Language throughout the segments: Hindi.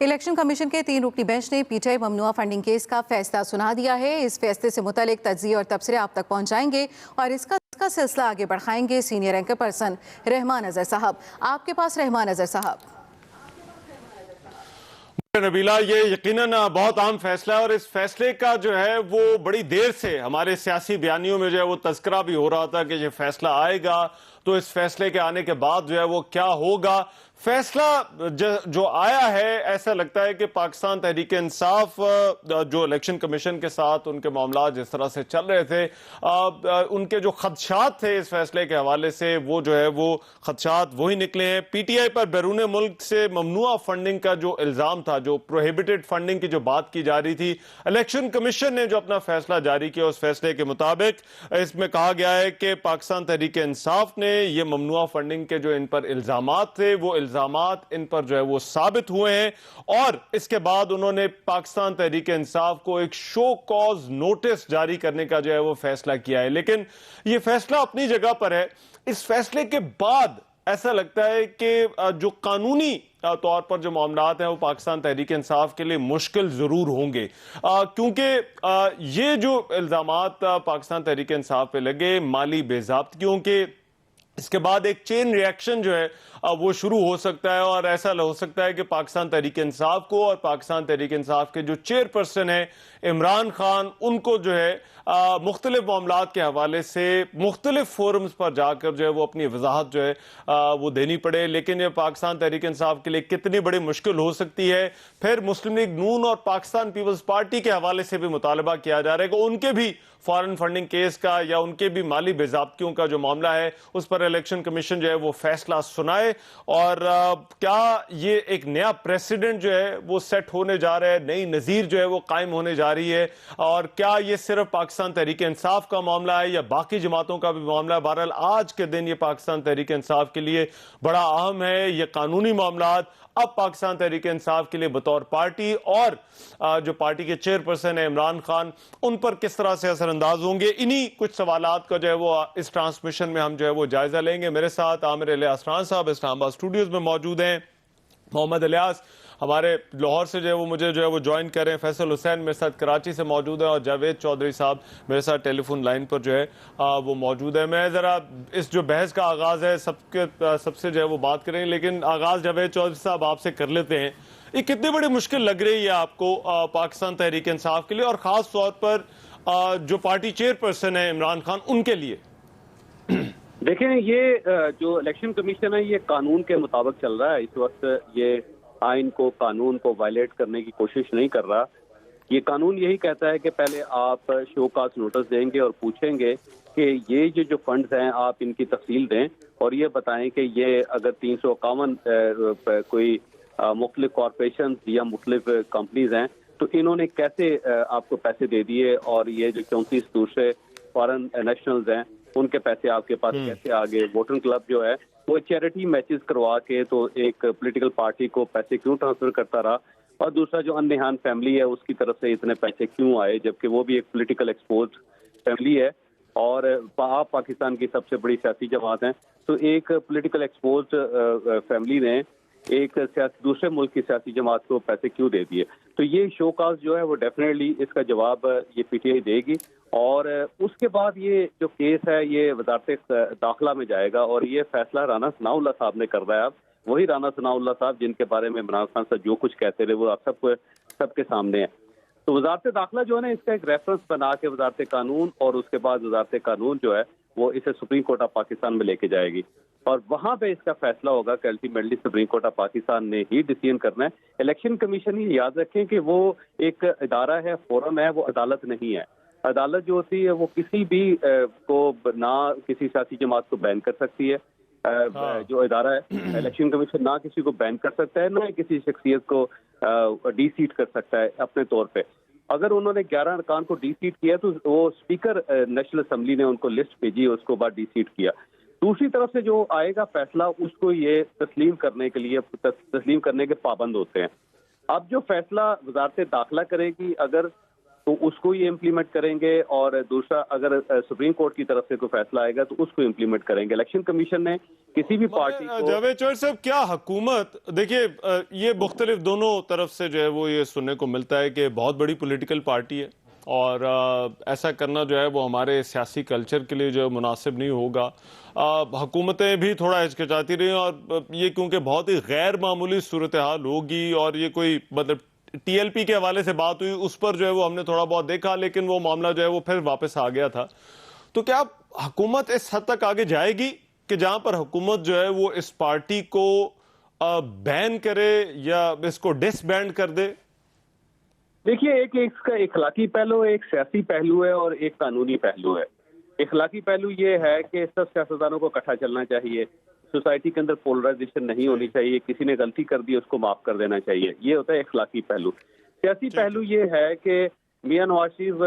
इलेक्शन कमीशन के 3 रुकनी बेंच ने पीटीआई ममनुआ फंडिंग केस का फैसला सुना दिया है। इस फैसले से मुतालिक तज्जिए और तबसरे आप तक पहुंचाएंगे और इसका सिलसिला आगे बढ़ाएंगे senior anchor person Rahman Azhar साहब। आपके पास रहमान अजहर साहब। नबीला, ये यकीनन बहुत अहम फैसला है और इस फैसले का जो है वो बड़ी देर से हमारे सियासी बयानियों में जो है वो तस्करा भी हो रहा था कि ये फैसला आएगा, तो इस फैसले के आने के बाद जो है वो क्या होगा। फैसला जो आया है, ऐसा लगता है कि पाकिस्तान तहरीक इंसाफ जो इलेक्शन कमीशन के साथ उनके मामला जिस तरह से चल रहे थे, उनके जो खदशात थे इस फैसले के हवाले से, वो जो है वो खदशात वही निकले हैं। पीटीआई पर बैरून मुल्क से ममनुआ फंडिंग का जो इल्जाम था, जो प्रोहिबिटेड फंडिंग की जो बात की जा रही थी, इलेक्शन कमीशन ने जो अपना फैसला जारी किया, उस फैसले के मुताबिक इसमें कहा गया है कि पाकिस्तान तहरीक इंसाफ ने ये ममनुआ फंडिंग के जो इन पर इल्जामात थे, वो इल्जामात इन पर जो है वो साबित हुए हैं और इसके बाद उन्होंने पाकिस्तान तहरीक इंसाफ को एक शो कॉज नोटिस जारी करने का जो है वो फैसला किया है। लेकिन ये फैसला अपनी जगह पर है। इस फैसले के बाद ऐसा लगता है कि जो कानूनी तौर पर जो मामलात हैं वो पाकिस्तान तहरीक इंसाफ के लिए मुश्किल जरूर होंगे, क्योंकि ये जो इल्जामात पाकिस्तान तहरीक इंसाफ पे लगे माली बेज़ाब्तियों के, इसके बाद एक चेन रिएक्शन जो है वो शुरू हो सकता है और ऐसा हो सकता है कि पाकिस्तान तहरीक इंसाफ को और पाकिस्तान तहरीक इंसाफ के जो चेयरपर्सन है इमरान खान, उनको जो है मुख्तलिफ मामलात के हवाले से मुख्तलिफ फोरम्स पर जाकर जो है वो अपनी वजाहत जो है वो देनी पड़े। लेकिन ये पाकिस्तान तहरीक इंसाफ के लिए कितनी बड़ी मुश्किल हो सकती है। फिर मुस्लिम लीग नून और पाकिस्तान पीपल्स पार्टी के हवाले से भी मुतालबा किया जा रहा है कि उनके भी फॉरेन फंडिंग केस का या उनके भी माली बेज़ाब्तियों का जो मामला है उस पर इलेक्शन कमीशन जो है वो फैसला सुनाए। और क्या ये एक नया प्रेसिडेंट जो है वो सेट होने जा रहा है, नई नजीर जो है वो कायम होने जा रही है, और क्या ये सिर्फ पाकिस्तान तहरीक इंसाफ का मामला है या बाकी जमातों का भी मामला है। बहरहाल आज के दिन ये पाकिस्तान तहरीक इंसाफ के लिए बड़ा अहम है। ये कानूनी मामलात अब पाकिस्तान तहरीक इंसाफ के लिए बतौर पार्टी और जो पार्टी के चेयरपर्सन है इमरान खान, उन पर किस तरह से असरअंदाज होंगे, इन्हीं कुछ सवालात का जो है वो इस ट्रांसमिशन में हम जो है वो जायजा लेंगे। मेरे साथ आमिर इलियास राना साहब इस्लामाबाद स्टूडियोज में मौजूद हैं, मोहम्मद इलियास हमारे लाहौर से जो है वो मुझे जो है वो ज्वाइन कर रहे हैं, फैसल हुसैन मेरे साथ कराची से मौजूद है और जावेद चौधरी साहब मेरे साथ टेलीफोन लाइन पर जो है वो मौजूद है। मैं ज़रा इस जो बहस का आगाज़ है सबसे जो है वो बात करेंगे, लेकिन आगाज़ जावेद चौधरी साहब आपसे कर लेते हैं। ये कितनी बड़ी मुश्किल लग रही है आपको पाकिस्तान तहरीक इंसाफ के लिए और ख़ास तौर पर जो पार्टी चेयरपर्सन है इमरान खान, उनके लिए? देखें, ये जो इलेक्शन कमीशन है ये कानून के मुताबिक चल रहा है। इस वक्त ये आइन को, कानून को वायलेट करने की कोशिश नहीं कर रहा। ये कानून यही कहता है कि पहले आप शो काज नोटिस देंगे और पूछेंगे कि ये जो फंड्स हैं आप इनकी तफसील दें और ये बताएं कि ये अगर 351 कोई मुख्तलिफ कॉरपोरेशन या मुख्तलिफ कंपनीज हैं तो इन्होंने कैसे आपको पैसे दे दिए, और ये जो 34 दूसरे फॉरेन नेशनल्स हैं उनके पैसे आपके पास कैसे आ गए। वोटर क्लब जो है वो चैरिटी मैचेस करवा के तो एक पॉलिटिकल पार्टी को पैसे क्यों ट्रांसफर करता रहा, और दूसरा जो अन्य फैमिली है उसकी तरफ से इतने पैसे क्यों आए, जबकि वो भी एक पॉलिटिकल एक्सपोज फैमिली है और आप पाकिस्तान की सबसे बड़ी सियासी जमात हैं। तो एक पॉलिटिकल एक्सपोज फैमिली ने एक दूसरे मुल्क की सियासी जमात को पैसे क्यों दे दिए। तो ये शो काज जो है वो डेफिनेटली इसका जवाब ये पीटीआई देगी और उसके बाद ये जो केस है ये वजारत दाखिला में जाएगा और ये फैसला राना सनाउल्लाह साहब ने कर रहा है। अब वही राना सनाउल्लाह साहब जिनके बारे में इमरान खान साहब जो कुछ कहते रहे वो आप सबके सामने है। तो वजारत दाखिला जो है ना, इसका एक रेफरेंस बना के वजारत कानून और उसके बाद वजारत कानून जो है वो इसे सुप्रीम कोर्ट ऑफ पाकिस्तान में लेके जाएगी और वहां पे इसका फैसला होगा कि ultimately supreme court of Pakistan ने ही डिसीजन करना है। इलेक्शन कमीशन ही याद रखें कि वो एक इदारा है, फोरम है, वो अदालत नहीं है। अदालत जो होती है वो किसी भी को ना किसी सियासी जमात को बैन कर सकती है। जो इदारा है इलेक्शन कमीशन ना किसी को बैन कर सकता है, ना किसी शख्सियत को डी सीट कर सकता है अपने तौर पे। अगर उन्होंने 11 अरकान को डी सीट किया तो वो स्पीकर नेशनल असेंबली ने उनको लिस्ट भेजी, उसको बाद डी सीट किया। दूसरी तरफ से जो आएगा फैसला उसको ये तस्लीम करने के लिए तस्लीम करने के पाबंद होते हैं। अब जो फैसला वजारत दाखिला करेगी, अगर तो उसको ही इम्प्लीमेंट करेंगे, और दूसरा अगर सुप्रीम कोर्ट की तरफ से कोई फैसला आएगा तो उसको इम्प्लीमेंट करेंगे। इलेक्शन कमीशन ने किसी भी पार्टी को जावेद चौधरी साहब, क्या हुकूमत, देखिए ये मुख्तलिफ दोनों तरफ से जो है वो ये सुनने को मिलता है कि बहुत बड़ी पॉलिटिकल पार्टी है और ऐसा करना जो है वो हमारे सियासी कल्चर के लिए जो है मुनासिब नहीं होगा। हुकूमतें भी थोड़ा हिचकिचाती रही और ये क्योंकि बहुत ही गैर मामूली सूरत हाल होगी और ये कोई मतलब टीएलपी के हवाले से बात हुई, उस पर जो है वो हमने थोड़ा बहुत देखा, लेकिन वो मामला जो है वो फिर वापस आ गया था। तो क्या हुकूमत इस हद तक आगे जाएगी कि जहां पर हुकूमत जो है वो इस पार्टी को बैन करे या इसको डिसबैंड कर दे? देखिए, एक इसका इखलाकी पहलू है, एक सियासी पहलू है और एक कानूनी पहलू है। इखलाकी पहलू ये है कि सब सियासतदानों को इकट्ठा चलना चाहिए, सोसाइटी के अंदर पोलराइजेशन नहीं होनी चाहिए, किसी ने गलती कर दी उसको माफ कर देना चाहिए, ये होता है इखलाकी पहलू। सियासी पहलू ये है कि मियां नवाज शरीफ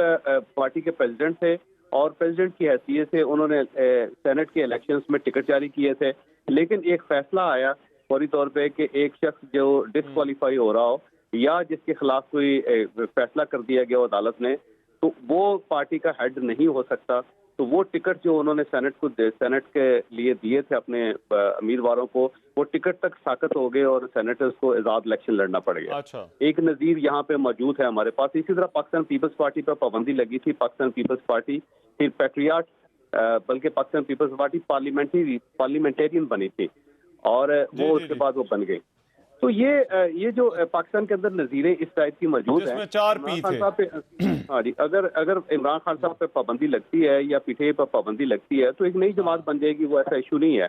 पार्टी के प्रेसिडेंट थे और प्रेसिडेंट की हैसियत से उन्होंने सेनेट के इलेक्शंस में टिकट जारी किए थे, लेकिन एक फैसला आया फौरी तौर पे कि एक शख्स जो डिसक्वालीफाई हो रहा हो या जिसके खिलाफ कोई फैसला कर दिया गया अदालत ने, तो वो पार्टी का हेड नहीं हो सकता। तो वो टिकट जो उन्होंने सेनेट के लिए दिए थे अपने उम्मीदवारों को, वो टिकट तक साकत हो गए और सेनेटर्स को आजाद इलेक्शन लड़ना पड़ गया। अच्छा। एक नजीर यहाँ पे मौजूद है हमारे पास। इसी तरह पाकिस्तान पीपल्स पार्टी पर पाबंदी लगी थी, पाकिस्तान पीपल्स पार्टी फिर पैट्रियाट, बल्कि पाकिस्तान पीपल्स पार्टी पार्लियामेंटेरियन बनी थी और वो उसके बाद वो बन गई। तो ये जो पाकिस्तान के अंदर नजीरें इस टाइप की मौजूद है, जिसमें 4 पी थे। हाँ जी, अगर इमरान खान साहब पे पाबंदी लगती है या पीटीआई पर पाबंदी लगती है तो एक नई जमात बन जाएगी, वो ऐसा इशू नहीं है।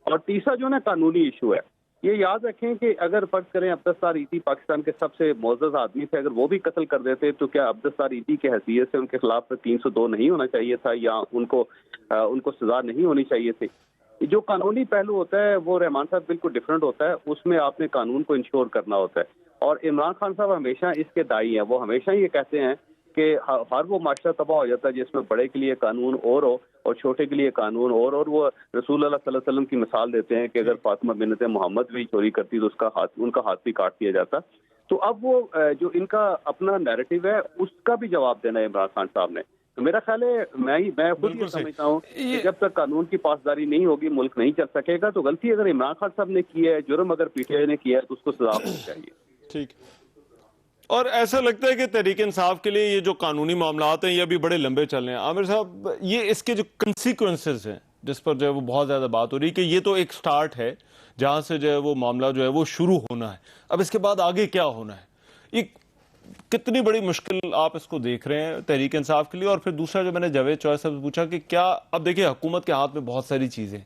और तीसरा जो ना कानूनी इशू है, ये याद रखें कि अगर फर्ज करें अब्दुस्तार ईदी पाकिस्तान के सबसे मोअज़्ज़ज़ आदमी थे, अगर वो भी कत्ल कर देते तो क्या अब्दुस्तार ईदी की हैसियत से उनके खिलाफ 302 नहीं होना चाहिए था या उनको सजा नहीं होनी चाहिए थी? जो कानूनी पहलू होता है वो रहमान साहब बिल्कुल डिफरेंट होता है, उसमें आपने कानून को इंश्योर करना होता है। और इमरान खान साहब हमेशा इसके दाई हैं, वो हमेशा ये कहते हैं कि हर वो माशरा तबाह हो जाता है जिसमें बड़े के लिए कानून और हो और छोटे के लिए कानून और वो रसूल अल्लाह सल्लल्लाहु अलैहि वसल्लम की मिसाल देते हैं कि अगर फातिमा बिन्त मोहम्मद भी चोरी करती तो उनका हाथ भी काट दिया जाता। तो अब वो जो इनका अपना नैरेटिव है उसका भी जवाब देना है इमरान खान साहब ने। तो मेरा ख्याल है मैं खुद ये समझता हूँ कि जब तक कानून की पासदारी नहीं होगी मुल्क नहीं चल सकेगा। तो गलती अगर इमरान खान साहब ने की है, जुर्म अगर पीटीआई ने किया है तो उसको सजा होनी चाहिए। ठीक। और ऐसा लगता है कि तहरीक इंसाफ के लिए ये जो कानूनी मामलात हैं ये अभी बड़े लंबे चल रहे हैं। आमिर साहब, ये इसके जो कंसिक्वेंसेस हैं जिस पर जो है वो बहुत ज्यादा बात हो रही है कि ये तो एक स्टार्ट है जहां से जो है वो मामला जो है वो शुरू होना है, अब इसके बाद आगे क्या होना है, ये कितनी बड़ी मुश्किल आप इसको देख रहे हैं तहरीक इंसाफ के लिए? और फिर दूसरा जो मैंने जावेद चौधरी साहब से पूछा कि क्या, अब देखिए हुकूमत के हाथ में बहुत सारी चीजें,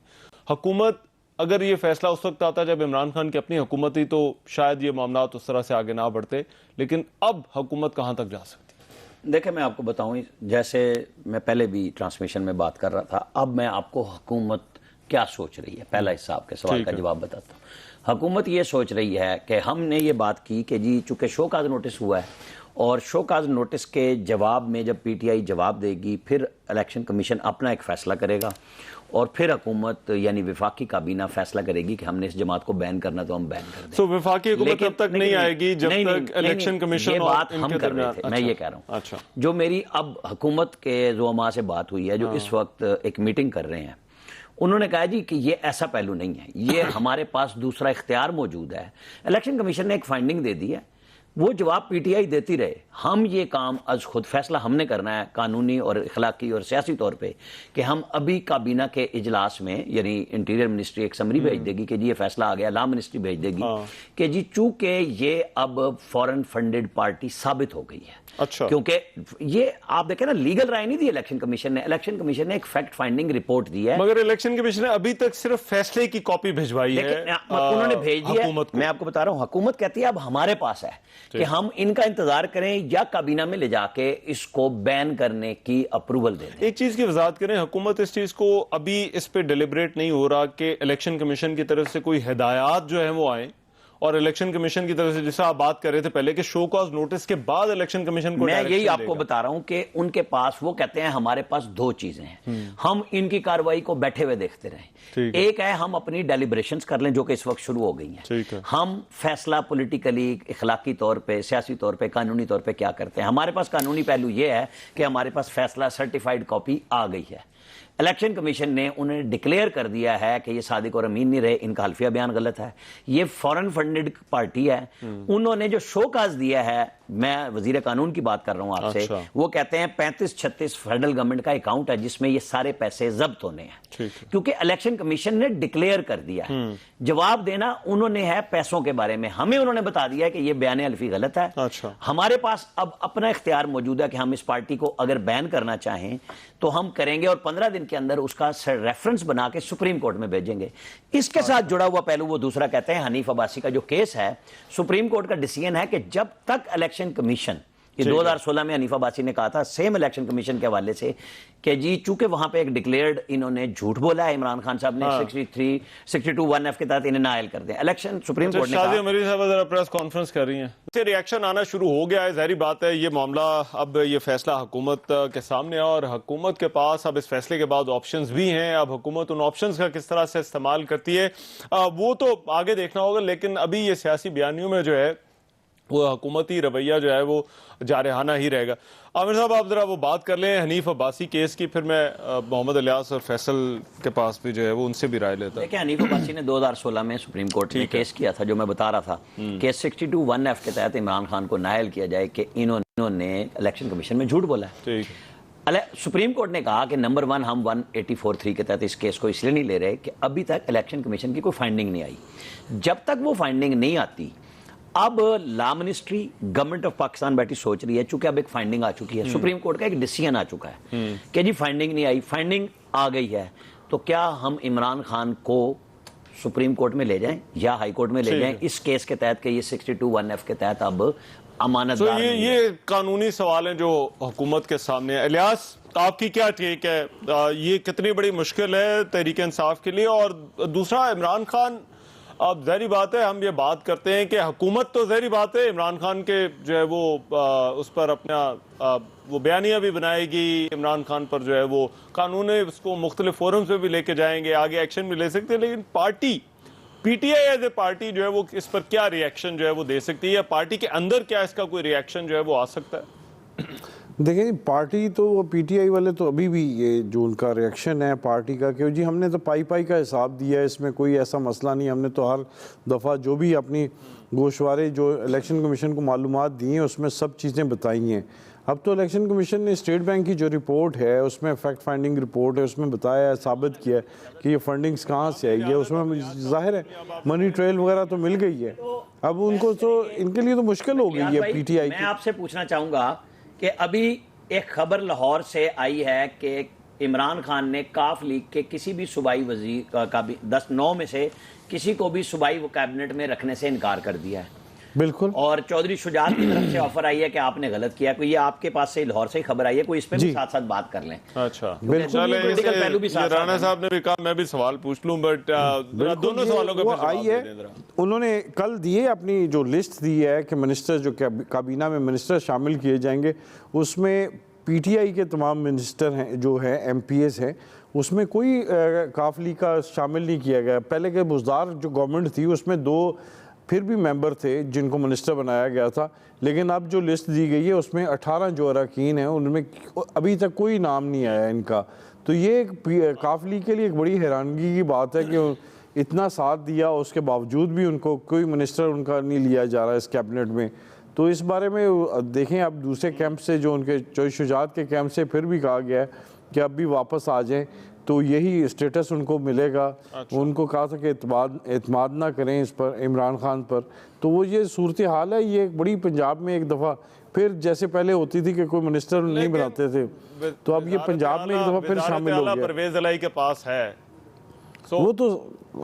हुकूमत अगर ये फैसला उस वक्त आता जब इमरान खान की अपनी हुकूमत थी तो शायद ये मामला उस तरह से आगे ना बढ़ते, लेकिन अब हुकूमत कहां तक जा सकती है? देखिए, मैं आपको बताऊं, जैसे मैं पहले भी ट्रांसमिशन में बात कर रहा था, अब मैं आपको हुकूमत क्या सोच रही है, पहला हिस्सा आपके सवाल का जवाब बताता हूँ। हुकूमत ये सोच रही है कि हमने ये बात की कि जी चूंकि शोकाज नोटिस हुआ है और शोकाज नोटिस के जवाब में जब पीटीआई जवाब देगी फिर इलेक्शन कमीशन अपना एक फैसला करेगा और फिर हुकूमत यानी विफाकी काबीना फैसला करेगी कि हमने इस जमात को बैन करना तो हम बैन कर दें। तो विफाकी हुकूमत तब तक नहीं आएगी जब तक इलेक्शन कमीशन ये बात हम कर रहे थे। मैं ये कह रहा हूँ, अच्छा, जो मेरी अब हुकूमत के ज़ुअमा से बात हुई है जो इस वक्त एक मीटिंग कर रहे हैं, उन्होंने कहा जी कि ये ऐसा पहलू नहीं है, ये हमारे पास दूसरा इख्तियार मौजूद है। इलेक्शन कमीशन ने एक फाइंडिंग दे दी है, वो जवाब पीटीआई देती रहे, हम ये काम आज खुद फैसला हमने करना है कानूनी और इखलाकी और सियासी तौर पे कि हम अभी काबीना के इजलास में, यानी इंटीरियर मिनिस्ट्री एक समरी भेज देगी कि जी ये फैसला आ गया, लॉ मिनिस्ट्री भेज देगी कि जी चूंकि ये अब फॉरेन फंडेड पार्टी साबित हो गई है। अच्छा, क्योंकि ये आप देखें ना, लीगल राय नहीं दी इलेक्शन कमीशन ने, इलेक्शन कमीशन ने एक फैक्ट फाइंडिंग रिपोर्ट दी है, मगर इलेक्शन कमीशन ने अभी तक सिर्फ फैसले की कॉपी भिजवाई है, उन्होंने भेज दी है। मैं आपको बता रहा हूं, हुकूमत कहती है अब हमारे पास है कि हम इनका इंतजार करें या काबीना में ले जाके इसको बैन करने की अप्रूवल दें। एक चीज की वजाहत करें, हुकूमत इस चीज को अभी इस पे डिलिबरेट नहीं हो रहा कि इलेक्शन कमीशन की तरफ से कोई हिदायत जो है वो आए और इलेक्शन कमीशन की तरफ से, जैसा आप बात कर रहे थे पहले कि शो कॉज नोटिस के बाद इलेक्शन कमीशन को मैं यही डायरेक्शन आपको देगा। बता रहा हूं कि उनके पास, वो कहते हैं हमारे पास दो चीजें हैं, हम इनकी कार्रवाई को बैठे हुए देखते रहें। ठीक है। एक है हम अपनी डेलिब्रेशंस कर लें, जो कि इस वक्त शुरू हो गई ठीक है। हैं, हम फैसला पॉलिटिकली, इखलाकी तौर पे, सियासी तौर पे, कानूनी तौर पे क्या करते हैं। हमारे पास कानूनी पहलू यह है कि हमारे पास फैसला सर्टिफाइड कॉपी आ गई है। इलेक्शन कमीशन ने उन्हें डिक्लेयर कर दिया है कि ये सादिक और अमीन नहीं रहे, इनका हल्फिया बयान गलत है, ये फॉरेन फंडेड पार्टी है। उन्होंने जो शोकाज दिया है, मैं वजीर कानून की बात कर रहा हूं आपसे, अच्छा। वो कहते हैं 35-36 फेडरल गवर्नमेंट का अकाउंट है जिसमें ये सारे पैसे जब्त होने हैं, ठीक है। क्योंकि इलेक्शन कमीशन ने डिक्लेयर कर दिया है। जवाब देना उन्होंने है पैसों के बारे में, हमें उन्होंने बता दिया है कि ये बयान हल्फी गलत है। अच्छा। हमारे पास अब अपना इख्तियार मौजूद है कि हम इस पार्टी को अगर बैन करना चाहें तो हम करेंगे, और 15 दिन के अंदर उसका रेफरेंस बना के सुप्रीम कोर्ट में भेजेंगे। इसके साथ जुड़ा हुआ पहलू, वो दूसरा कहते हैं हनीफ अब्बासी का जो केस है, सुप्रीम कोर्ट का डिसीजन है कि जब तक इलेक्शन कमीशन, ये 2016 में हनीफ अब्बासी ने कहा था सेम इलेक्शन कमीशन के हवाले से कि जी चूंकि वहां पे एक डिक्लेयर्ड इन्होंने झूठ बोला है, इमरान खान साहब ने 62(1)(f) के तहत इन्हें नायल कर दिया। इलेक्शन सुप्रीम कोर्ट ने शादी कहा, मरीज साहब जरा प्रेस कॉन्फ्रेंस कर रही हैं, इससे रिएक्शन आना शुरू हो गया है। जाहिर बात है ये मामला, अब ये फैसला हुकूमत के सामने है और हुकूमत के पास अब इस फैसले के बाद ऑप्शंस भी हैं। अब हुकूमत उन ऑप्शंस का किस तरह से इस्तेमाल करती है वो तो आगे देखना होगा, लेकिन अभी ये सियासी बयानियों में जो है वो हुकूमती रवैया जो है वो जारहाना ही रहेगा। आमिर साहब आप जरा वो बात कर लें हनीफ अब्बासी केस की, फिर मैं मोहम्मद इलियास और फैसल के पास भी जो है वो उनसे भी राय लेता। देखिए हनीफ अब्बासी ने 2016 में सुप्रीम कोर्ट में केस किया था, जो मैं बता रहा था कि 62(1)(f) के तहत इमरान खान को नायल किया जाए कि इन्होंने इलेक्शन कमीशन में झूठ बोला है। ठीक है। सुप्रीम कोर्ट ने कहा कि नंबर 1 हम 184(3) के तहत इस केस को इसलिए नहीं ले रहे कि अभी तक इलेक्शन कमीशन की कोई फाइंडिंग नहीं आई। जब तक वो फाइंडिंग नहीं आती, अब law ministry, government of Pakistan बैठी सोच रही है, चूंकि अब एक फाइंडिंग आ चुकी है, सुप्रीम कोर्ट का एक डिसीजन आ चुका है कि जी फाइंडिंग नहीं आई, फाइंडिंग आ गई है, तो क्या हम इमरान खान को सुप्रीम कोर्ट में ले जाएं या हाई कोर्ट में ले जाएं इस केस के तहत कि ये 62(1)(f) के तहत अब अमानतदार नहीं है। ये कानूनी सवाल हैं जो हुकूमत के सामने है। इलियास आपकी क्या टेक है, ये कितनी बड़ी मुश्किल है तहरीक इंसाफ के लिए? और दूसरा, इमरान खान, अब जहरी बात है हम ये बात करते हैं कि हुकूमत तो जहरी बात है इमरान खान के जो है वो उस पर अपना वो बयानियाँ भी बनाएगी, इमरान खान पर जो है वो कानून उसको मुख्तलिफ फोरम्स पे भी लेके जाएंगे, आगे एक्शन भी ले सकते हैं, लेकिन party PTI as a party जो है वो इस पर क्या रिएक्शन जो है वो दे सकती है, या पार्टी के अंदर क्या इसका कोई रिएक्शन जो है वो आ सकता है? देखिए पार्टी तो, पीटीआई वाले तो अभी भी ये जो उनका रिएक्शन है पार्टी का, क्यों जी हमने तो पाई का हिसाब दिया है, इसमें कोई ऐसा मसला नहीं, हमने तो हर दफ़ा जो भी अपनी गोशवारे जो इलेक्शन कमीशन को मालूमात दी हैं उसमें सब चीज़ें बताई हैं। अब तो इलेक्शन कमीशन ने स्टेट बैंक की जो रिपोर्ट है उसमें फैक्ट फाइंडिंग रिपोर्ट है, उसमें बताया है, साबित किया है कि ये फंडिंग्स कहाँ से आई है, उसमें जाहिर है मनी ट्रेल वगैरह तो मिल गई है। अब उनको तो इनके लिए तो मुश्किल हो गई है पीटीआई मैं की। आपसे पूछना चाहूंगा कि अभी एक खबर लाहौर से आई है कि इमरान खान ने काफ लीग के किसी भी सूबाई वजीर का भी 10-9 में से किसी को भी सूबाई वो कैबिनेट में रखने से इनकार कर दिया है। बिल्कुल। और चौधरी शुजात की तरफ से ऑफर आई है कि आपने गलत किया। कोई ये आपके पास से लाहौर से ही खबर आई है, कोई इस पे भी साथ साथ बात कर लें। अच्छा, पॉलिटिकल पहलू भी साथ राणा साहब ने भी कहा मैं भी सवाल पूछ लूं, बट दोनों सवालों का वो आई है। उन्होंने कल दिए अपनी जो लिस्ट दी है कि मिनिस्टर जो काबीना में मिनिस्टर शामिल किए जाएंगे, उसमें पीटीआई के तमाम मिनिस्टर हैं जो है एमपीएस हैं, उसमें कोई काफली का शामिल नहीं किया गया। पहले के बुज़दार जो गवर्नमेंट थी उसमें 2 फिर भी मेंबर थे जिनको मिनिस्टर बनाया गया था, लेकिन अब जो लिस्ट दी गई है उसमें 18 जो अरकान हैं उनमें अभी तक कोई नाम नहीं आया इनका। तो ये काफली के लिए एक बड़ी हैरानगी की बात है कि इतना साथ दिया उसके बावजूद भी उनको कोई मिनिस्टर उनका नहीं लिया जा रहा है इस कैबिनेट में। तो इस बारे में देखें, अब दूसरे कैंप से जो उनके चौधरी शुजात के कैंप से फिर भी कहा गया है कि अब भी वापस आ जाएं तो यही स्टेटस उनको मिलेगा। अच्छा। उनको कहा था कि एतमाद ना करें इस पर, इमरान खान पर। तो वो ये सूरत हाल है। ये एक बड़ी पंजाब में एक दफ़ा फिर जैसे पहले होती थी कि कोई मिनिस्टर नहीं बनाते थे, तो अब ये पंजाब में एक दफ़ा फिर शामिल हो गया। परवेज इलाही के पास है, वो तो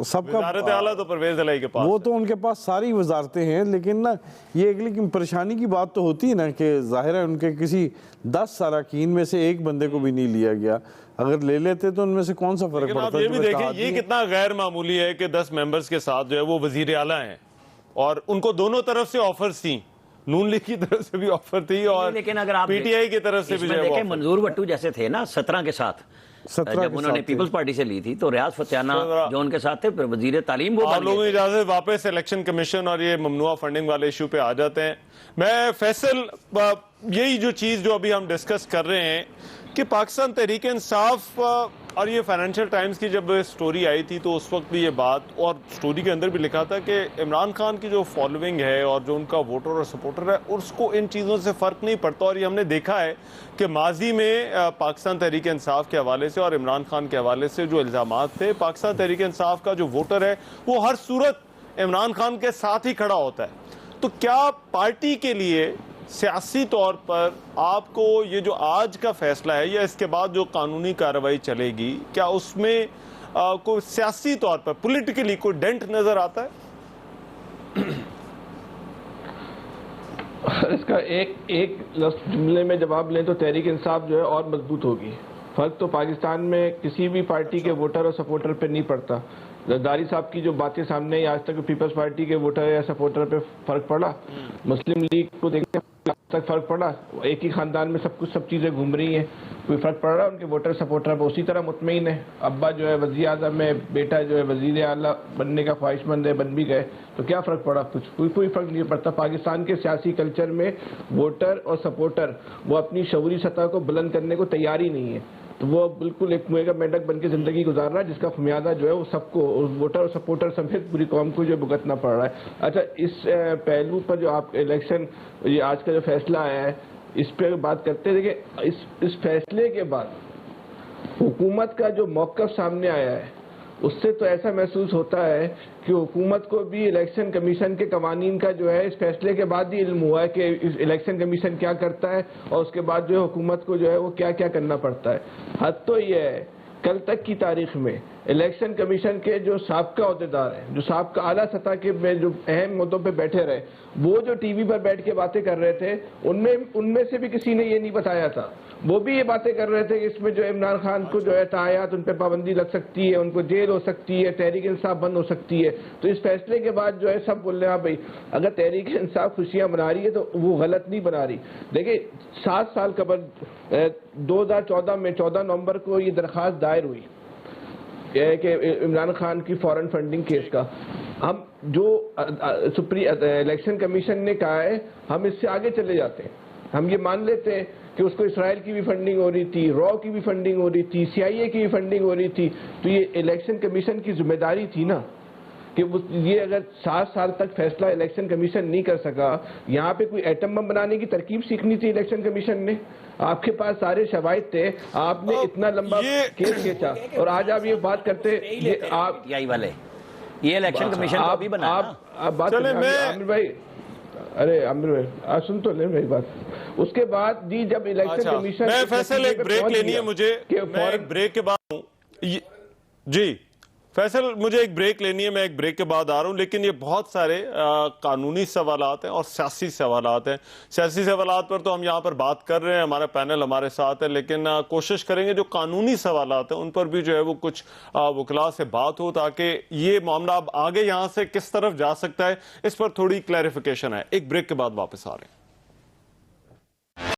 सबका तो परवेज इलाही के पास, वो तो उनके पास सारी वजारतें हैं, लेकिन ना ये लेकिन परेशानी की बात तो होती है ना कि जाहिर है उनके किसी 10 अरकान में से एक बंदे को भी नहीं लिया गया। अगर ले लेते तो उनमें से कौन सा फर्क पड़ता है? ये भी देखिए ये कितना गैर मामूली है कि 10 मेंबर्स के साथ जो है वो वजीर आला हैं, और उनको दोनों तरफ से ऑफर्स थी, नून लीग की तरफ से भी ऑफर थी और लेकिन अगर आप पीटीआई की तरफ से भी जो है वो देखें, offer मंजूर भट्टू जैसे थे ना 17 के साथ, 17 जब के उन्होंने साथ थे। पीपल्स पार्टी से ली थी तो रियाज फतेहाना जो उनके साथ थे, फिर वजीर तालीम वो आप बन लोगों गए की थे। इजाजत वापस इलेक्शन कमीशन और ये ममनुआ फंडिंग वाले इशू पे आ जाते हैं। मैं फैसल, यही जो चीज जो अभी हम डिस्कस कर रहे हैं कि पाकिस्तान तहरीक इंसाफ और ये फाइनेंशियल टाइम्स की जब स्टोरी आई थी तो उस वक्त भी ये बात, और स्टोरी के अंदर भी लिखा था कि इमरान खान की जो फॉलोइंग है और जो उनका वोटर और सपोर्टर है उसको इन चीज़ों से फ़र्क नहीं पड़ता। और ये हमने देखा है कि माजी में पाकिस्तान तहरीक इंसाफ के हवाले से और इमरान खान के हवाले से जो इल्ज़ामात थे, पाकिस्तान तहरीक इंसाफ का जो वोटर है वो हर सूरत इमरान खान के साथ ही खड़ा होता है। तो क्या पार्टी के लिए सियासी तौर पर आपको ये जो आज का फैसला है या इसके बाद जो कानूनी कार्रवाई चलेगी, क्या उसमें कोई सियासी तौर पर पॉलिटिकली कोई डेंट नजर आता है? इसका एक जुमले में जवाब लें तो तहरीक इंसाफ जो है और मजबूत होगी। फर्क तो पाकिस्तान में किसी भी पार्टी के वोटर और सपोर्टर पे नहीं पड़ता। जरदारी साहब की जो बातें सामने आई, आज तक पीपल्स पार्टी के वोटर या सपोर्टर पे फर्क पड़ा? मुस्लिम लीग को देखते आज तक फर्क पड़ा? एक ही खानदान में सब चीजें घूम रही हैं, कोई फर्क पड़ रहा है उनके वोटर सपोर्टर पर? उसी तरह मुतमईन है, अब्बा जो है वज़ीर आज़म है, बेटा जो है वज़ीर आला बनने का ख्वाहिशमंद है, बन भी गए, तो क्या फ़र्क पड़ा? कोई फ़र्क नहीं पड़ता। पाकिस्तान के सियासी कल्चर में वोटर और सपोर्टर वो अपनी शऊरी सतह को बुलंद करने को तैयार ही नहीं है, तो वो बिल्कुल एक कुएं का मेंढक बन के ज़िंदगी गुजार रहा है, जिसका खमियाजा जो है वो सबको, वोटर और सपोर्टर समेत पूरी कौम को जो भुगतना पड़ रहा है। अच्छा, इस पहलू पर जो आप इलेक्शन, ये आज का जो फैसला आया है, इस पर बात करते हैं। देखिए, इस फैसले के बाद हुकूमत का जो मौक़िफ़ सामने आया है उससे तो ऐसा महसूस होता है कि हुकूमत को भी इलेक्शन कमीशन के कवानीन का जो है इस फैसले के बाद ही इल्म हुआ है कि इलेक्शन कमीशन क्या करता है और उसके बाद जो है हुकूमत को जो है वो क्या क्या करना पड़ता है। हद तो ये है, कल तक की तारीख में इलेक्शन कमीशन के जो साबका अहदेदार हैं, जो साबका आला सतह के में जो अहम मुद्दों पे बैठे रहे, वो जो टीवी पर बैठ के बातें कर रहे थे, उनमें से भी किसी ने ये नहीं बताया था। वो भी ये बातें कर रहे थे कि इसमें जो इमरान खान को जो है तायात, उन पर पाबंदी लग सकती है, उनको जेल हो सकती है, तहरीक इंसाफ बंद हो सकती है। तो इस फैसले के बाद जो है सब बोल रहे हैं, हाँ भाई, अगर तहरीक इंसाफ खुशियाँ मना रही है तो वो गलत नहीं बना रही। देखिए, 7 साल कबल 2014 में 14 नवंबर को ये दरख्वास्त दायर हुई कि इमरान खान की फॉरेन फंडिंग केस का, हम जो इलेक्शन कमीशन ने कहा है हम इससे आगे चले जाते हैं। हम ये मान लेते हैं कि उसको इसराइल की भी फंडिंग हो रही थी, रॉ की भी फंडिंग हो रही थी, CIA की भी फंडिंग हो रही थी, तो ये इलेक्शन कमीशन की जिम्मेदारी थी ना कि ये अगर 7 साल तक फैसला इलेक्शन कमीशन नहीं कर सका, यहाँ पे कोई एटम बम बनाने की तरकीब सीखनी थी इलेक्शन कमीशन ने। आपके पास सारे शवाहिद थे, आपने इतना लंबा केस खींचा और आज आप ये बात करते, ये आप वाले ये इलेक्शन कमीशन को भी बना, आप बात आमिर भाई, अरे आमिर भाई आप सुन तो ले मेरी बात। उसके बाद जी जब इलेक्शन कमीशन, मैं फैसल एक ब्रेक लेनी है मुझे, मैं एक ब्रेक के बाद जी फैसल मुझे एक ब्रेक लेनी है, मैं एक ब्रेक के बाद आ रहा हूं। लेकिन ये बहुत सारे कानूनी सवालात हैं और सियासी सवालात हैं। सियासी सवालात पर तो हम यहाँ पर बात कर रहे हैं, हमारा पैनल हमारे साथ है, लेकिन कोशिश करेंगे जो कानूनी सवालात हैं उन पर भी जो है वो कुछ वकला से बात हो, ताकि ये मामला अब आगे यहाँ से किस तरफ जा सकता है इस पर थोड़ी क्लैरिफिकेशन है। एक ब्रेक के बाद वापस आ रहे हैं।